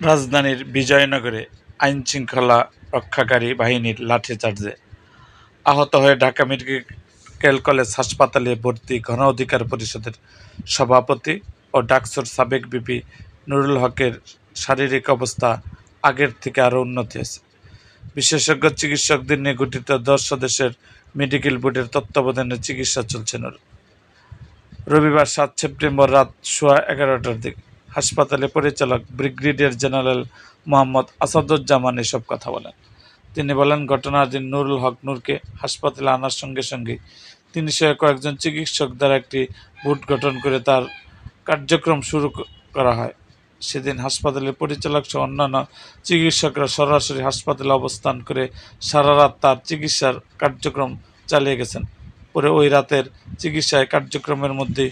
রাজধানীর বিজয়নগরে আইনশৃঙ্খলা রক্ষাকারী বাহিনীর লাঠিচার্জে আহত হয়ে ঢাকা মেডিকেল কলেজ হাসপাতালে ভর্তি গণ অধিকার পরিষদের সভাপতি ও ডাকসুর সাবেক ভিপি নুরুল হকের শারীরিক অবস্থা আগের থেকে আরও উন্নতি হয়েছে। বিশেষজ্ঞ চিকিৎসকদের নিয়ে গঠিত 10 সদস্যের মেডিকেল বোর্ডের তত্ত্বাবধানে চিকিৎসা চলছে। রবিবার 7 সেপ্টেম্বর রাত 11:15টার দিকে হাসপাতালে পরিচালক ব্রিগেডিয়ার জেনারেল মোহাম্মদ আসাদুজ্জামান এসব কথা বলেন। তিনি বলেন, ঘটনার দিন নুরুল হক নূরকে হাসপাতালে আনার সঙ্গে সঙ্গেই তিনি সহ কয়েকজন চিকিৎসক দ্বারা একটি বোর্ড গঠন করে তার কার্যক্রম শুরু করা হয়। সেদিন হাসপাতালের পরিচালক সহ অন্যান্য চিকিৎসকরা সরাসরি হাসপাতালে অবস্থান করে সারা রাত তার চিকিৎসার কার্যক্রম চালিয়ে গেছেন। পরে ওই রাতের চিকিৎসায় কার্যক্রমের মধ্যে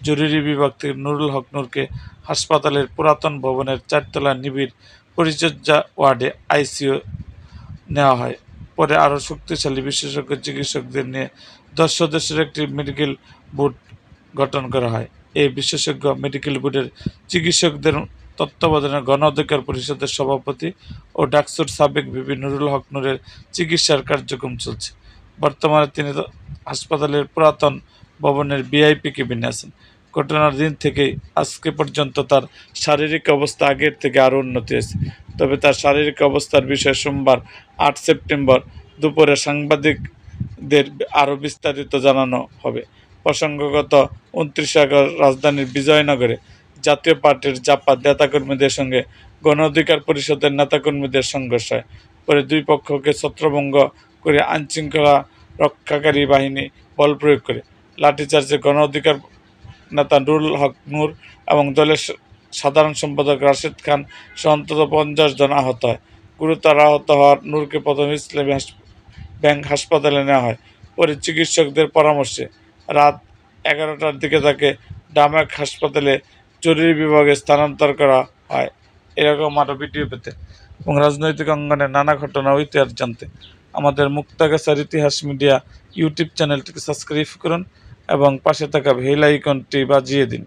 জরুরি বিভাগ থেকে নুরুল হক নূরকে হাসপাতালের পুরাতন ভবনের 4তলা নিবিড় পরিচর্যা ওয়ার্ডে আইসিইউ নেওয়া হয়। পরে আরও শক্তিশালী বিশেষজ্ঞ চিকিৎসকদের নিয়ে 10 সদস্যের একটি মেডিকেল বোর্ড গঠন করা হয়। এই বিশেষজ্ঞ মেডিকেল বোর্ডের চিকিৎসকদের তত্ত্বাবধানে গণ অধিকার পরিষদের সভাপতি ও ডাকসুর সাবেক ভিপি নুরুল হক নূরের চিকিৎসার কার্যক্রম চলছে। বর্তমানে তিনি হাসপাতালের পুরাতন ভবনের ভিআইপি কেবিনে আছেন। ঘটনার দিন থেকেই আজকে পর্যন্ত তার শারীরিক অবস্থা আগের থেকে আরও উন্নতি হয়েছে। তবে তার শারীরিক অবস্থার বিষয়ে সোমবার 8 সেপ্টেম্বর দুপুরে সাংবাদিকদের আরও বিস্তারিত জানানো হবে। প্রসঙ্গত 29 আগস্ট রাজধানীর বিজয়নগরে জাতীয় পার্টির জাপার নেতাকর্মীদের সঙ্গে গণ অধিকার পরিষদের নেতাকর্মীদের সংঘর্ষ হয়। পরে দুই পক্ষকে ছত্রভঙ্গ করে আইনশৃঙ্খলা রক্ষাকারী বাহিনী বল প্রয়োগ করে লাঠিচার্জে গণ অধিকার নেতা নুরুল হক নূর এবং দলের সাধারণ সম্পাদক রাশেদ খান সহ অন্তত 50 জন আহত হয়। গুরুতর আহত হওয়ার নূরকে প্রথমে ইসলামী ব্যাংক হাসপাতালে নেওয়া হয়। পরে চিকিৎসকদের পরামর্শে রাত 11টার দিকে তাকে ডামাক হাসপাতালে জরুরি বিভাগে স্থানান্তর করা হয়। এরকম আরও ভিডিও পেতে এবং রাজনৈতিক অঙ্গনের নানা ঘটনা ও ইতিহাস জানতে আমাদের মুক্তাগাছার ইতিহাস মিডিয়া ইউটিউব চ্যানেলটিকে সাবস্ক্রাইব করুন এবং পাশে থাকা বেল আইকনটি বাজিয়ে দিন।